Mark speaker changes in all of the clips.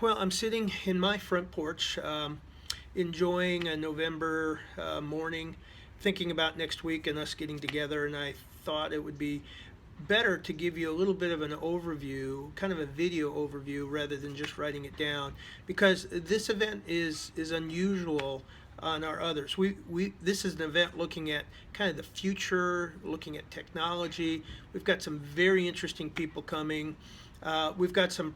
Speaker 1: Well, I'm sitting in my front porch, enjoying a November morning, thinking about next week and us getting together, and I thought it would be better to give you a little bit of an overview, kind of a video overview, rather than just writing it down, because this event is unusual on our others. We this is an event looking at kind of the future, looking at technology. We've got some very interesting people coming. We've got some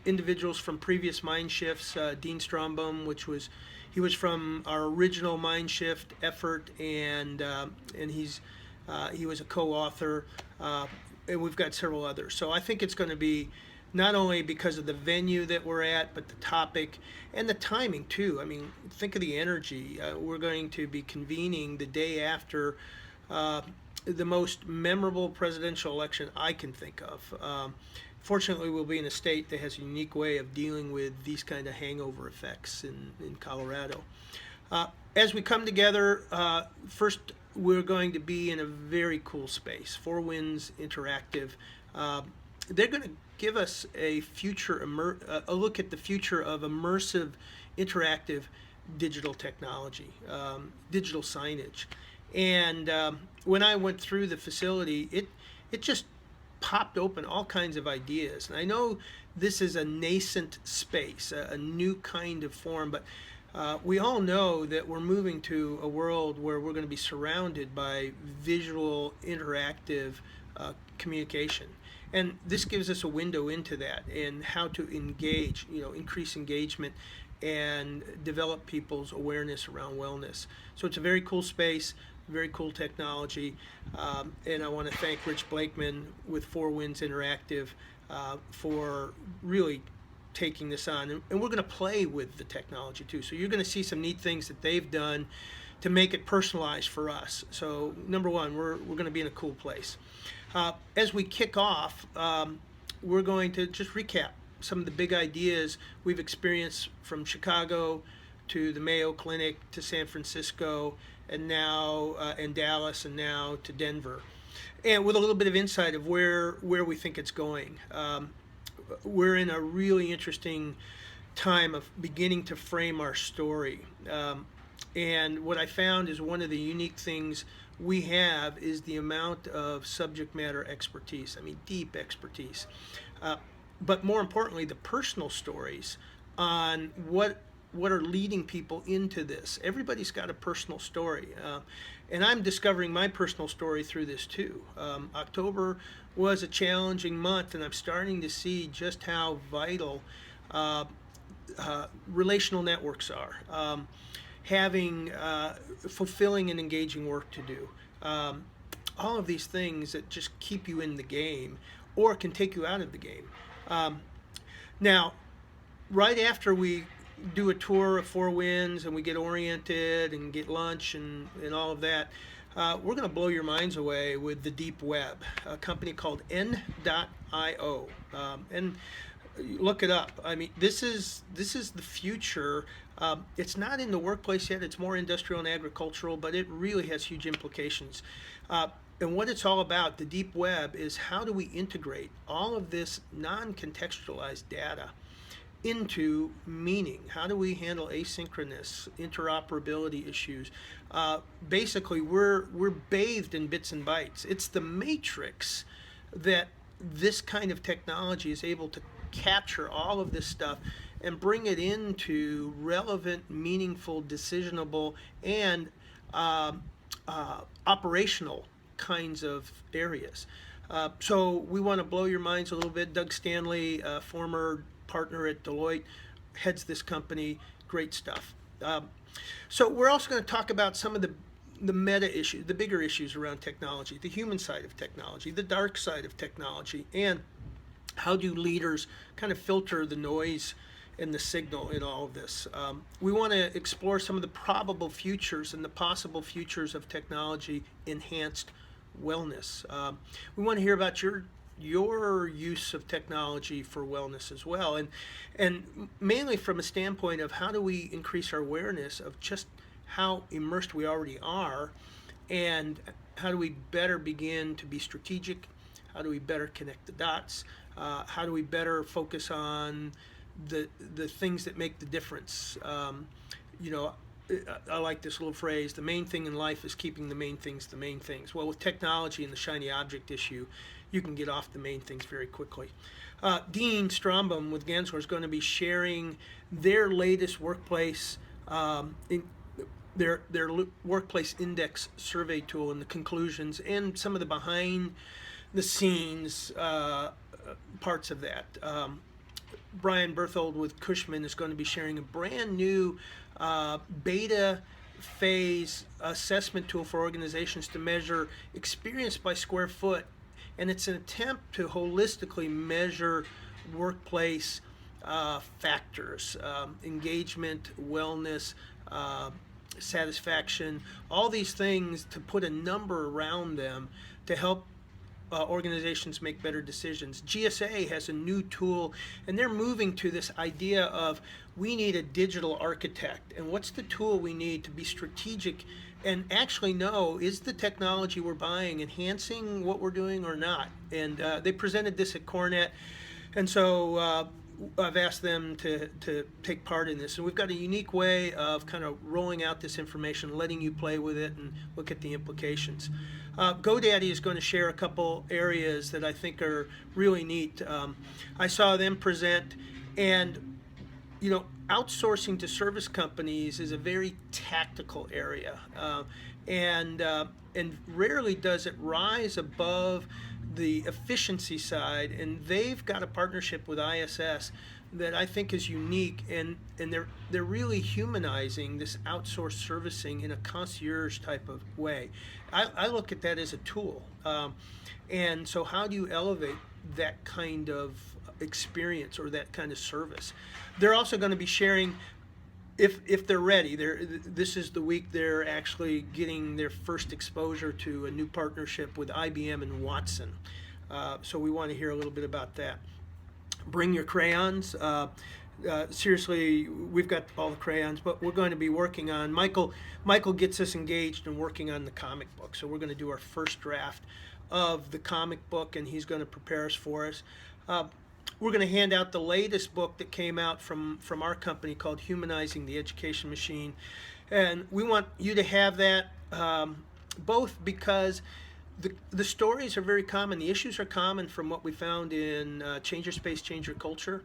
Speaker 1: individuals from previous mindSHIFTs. Dean Strombaum, he was from our original mindSHIFT effort, and he was a co-author, and we've got several others. So I think it's going to be not only because of the venue that we're at, but the topic and the timing too. I mean, think of the energy. We're going to be convening the day after the most memorable presidential election I can think of. Fortunately, we'll be in a state that has a unique way of dealing with these kind of hangover effects in Colorado. As we come together, first we're going to be in a very cool space, Four Winds Interactive. They're going to give us a a look at the future of immersive, interactive digital technology, digital signage. And when I went through the facility, it just popped open all kinds of ideas. And I know this is a nascent space, a new kind of form, but we all know that we're moving to a world where we're going to be surrounded by visual, interactive communication. And this gives us a window into that and how to engage, increase engagement and develop people's awareness around wellness. So it's a very cool space, very cool technology, and I want to thank Rich Blakeman with Four Winds Interactive for really taking this on. And we're going to play with the technology too. So you're going to see some neat things that they've done to make it personalized for us. So number one, we're going to be in a cool place. As we kick off, we're going to just recap some of the big ideas we've experienced from Chicago to the Mayo Clinic to San Francisco and now in Dallas and now to Denver, and with a little bit of insight of where we think it's going. We're in a really interesting time of beginning to frame our story. And what I found is one of the unique things we have is the amount of subject matter expertise. I mean, deep expertise. But more importantly, the personal stories on what are leading people into this. Everybody's got a personal story. And I'm discovering my personal story through this too. October was a challenging month, and I'm starting to see just how vital relational networks are. Having fulfilling and engaging work to do. All of these things that just keep you in the game or can take you out of the game. Now, right after we do a tour of Four Winds and we get oriented and get lunch and all of that, we're going to blow your minds away with the deep web, a company called N.io. And look it up. I mean, this is the future. It's not in the workplace yet. It's more industrial and agricultural, but it really has huge implications. And what it's all about, the deep web, is how do we integrate all of this non-contextualized data into meaning? How do we handle asynchronous interoperability issues? Basically, we're bathed in bits and bytes. It's the matrix that this kind of technology is able to capture all of this stuff and bring it into relevant, meaningful, decisionable, and operational kinds of areas. So we want to blow your minds a little bit. Doug Stanley, former partner at Deloitte, heads this company. Great stuff. So we're also going to talk about some of the meta issues, the bigger issues around technology, the human side of technology, the dark side of technology, and how do leaders kind of filter the noise and the signal in all of this. We want to explore some of the probable futures and the possible futures of technology enhanced wellness. We want to hear about your use of technology for wellness as well, and mainly from a standpoint of how do we increase our awareness of just how immersed we already are, and how do we better begin to be strategic, how do we better connect the dots, how do we better focus on the things that make the difference. You know, I like this little phrase: the main thing in life is keeping the main things the main things. Well, with technology and the shiny object issue, you can get off the main things very quickly. Dean Strombaum with Gansler is going to be sharing their latest workplace their workplace index survey tool and the conclusions and some of the behind the scenes parts of that. Brian Berthold with Cushman is going to be sharing a brand new beta phase assessment tool for organizations to measure experience by square foot, and it's an attempt to holistically measure workplace factors, engagement, wellness, satisfaction, all these things, to put a number around them to help organizations make better decisions. GSA has a new tool, and they're moving to this idea of we need a digital architect, and what's the tool we need to be strategic and actually know, is the technology we're buying enhancing what we're doing or not? And they presented this at Cornet, and so I've asked them to take part in this. And we've got a unique way of kind of rolling out this information, letting you play with it and look at the implications. GoDaddy is going to share a couple areas that I think are really neat. I saw them present, and you know, outsourcing to service companies is a very tactical area, and rarely does it rise above the efficiency side. And they've got a partnership with ISS that I think is unique, and they're really humanizing this outsourced servicing in a concierge type of way. I look at that as a tool, and so how do you elevate that kind of experience or that kind of service? They're also going to be sharing, if they're ready, this is the week they're actually getting their first exposure to a new partnership with IBM and Watson. So we want to hear a little bit about that. Bring your crayons. Seriously, we've got all the crayons, but we're going to be working on, Michael gets us engaged in working on the comic book. So we're going to do our first draft of the comic book, and he's going to prepare us for us. We're going to hand out the latest book that came out from our company called Humanizing the Education Machine. And we want you to have that, both because the stories are very common. The issues are common from what we found in Change Your Space, Change Your Culture.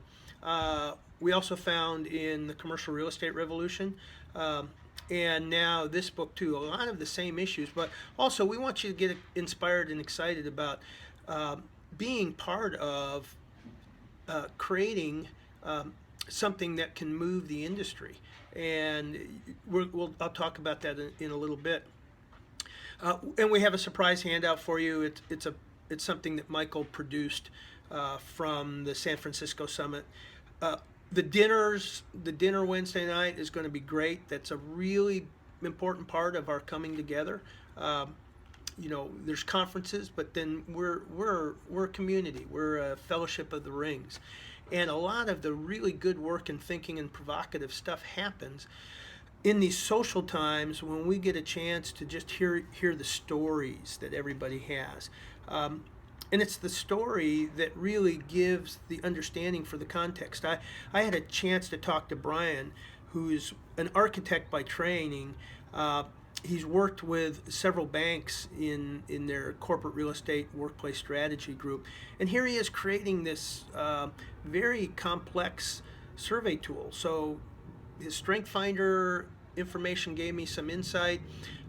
Speaker 1: We also found in the commercial real estate revolution. And now this book too, a lot of the same issues. But also we want you to get inspired and excited about being part of creating something that can move the industry, and I'll talk about that in a little bit. And we have a surprise handout for you. It's something that Michael produced from the San Francisco Summit. The dinner Wednesday night is going to be great. That's a really important part of our coming together. You know, there's conferences, but then we're a community. We're a fellowship of the rings, and a lot of the really good work and thinking and provocative stuff happens in these social times when we get a chance to just hear the stories that everybody has. And it's the story that really gives the understanding for the context. I had a chance to talk to Brian, who's an architect by training. He's worked with several banks in their corporate real estate workplace strategy group. And here he is creating this very complex survey tool. So his Strength Finder information gave me some insight.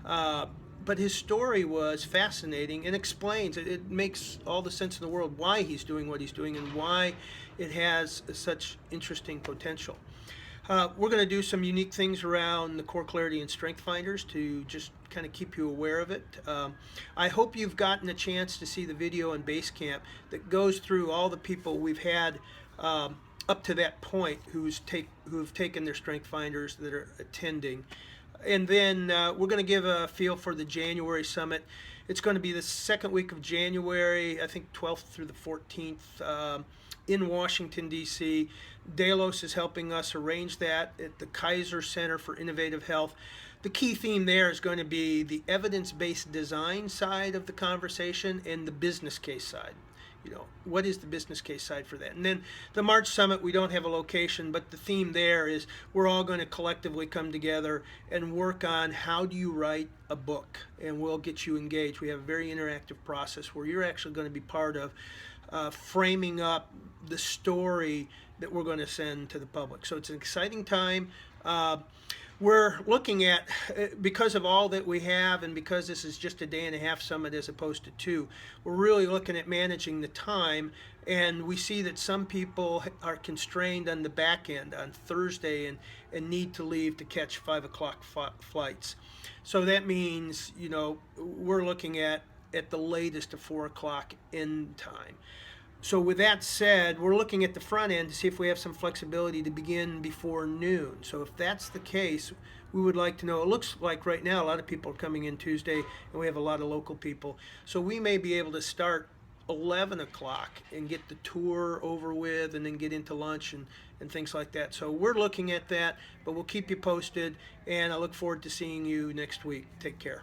Speaker 1: But his story was fascinating and explains, it makes all the sense in the world why he's doing what he's doing and why it has such interesting potential. We're going to do some unique things around the core clarity and strength finders to just kind of keep you aware of it. I hope you've gotten a chance to see the video on Basecamp that goes through all the people we've had up to that point who have taken their strength finders that are attending. And then we're going to give a feel for the January summit. It's going to be the second week of January, I think 12th through the 14th, in Washington, D.C. Delos is helping us arrange that at the Kaiser Center for Innovative Health. The key theme there is going to be the evidence-based design side of the conversation and the business case side. what is the business case side for that? And then the March Summit, we don't have a location, but the theme there is we're all going to collectively come together and work on how do you write a book, and we'll get you engaged. We have a very interactive process where you're actually going to be part of framing up the story that we're going to send to the public. So it's an exciting time. We're looking at, because of all that we have and because this is just a day and a half summit as opposed to 2, we're really looking at managing the time, and we see that some people are constrained on the back end on Thursday and need to leave to catch 5 o'clock flights. So that means, we're looking at the latest a 4 o'clock end time. So with that said, we're looking at the front end to see if we have some flexibility to begin before noon. So if that's the case, we would like to know. It looks like right now a lot of people are coming in Tuesday, and we have a lot of local people. So we may be able to start 11 o'clock and get the tour over with and then get into lunch and things like that. So we're looking at that, but we'll keep you posted, and I look forward to seeing you next week. Take care.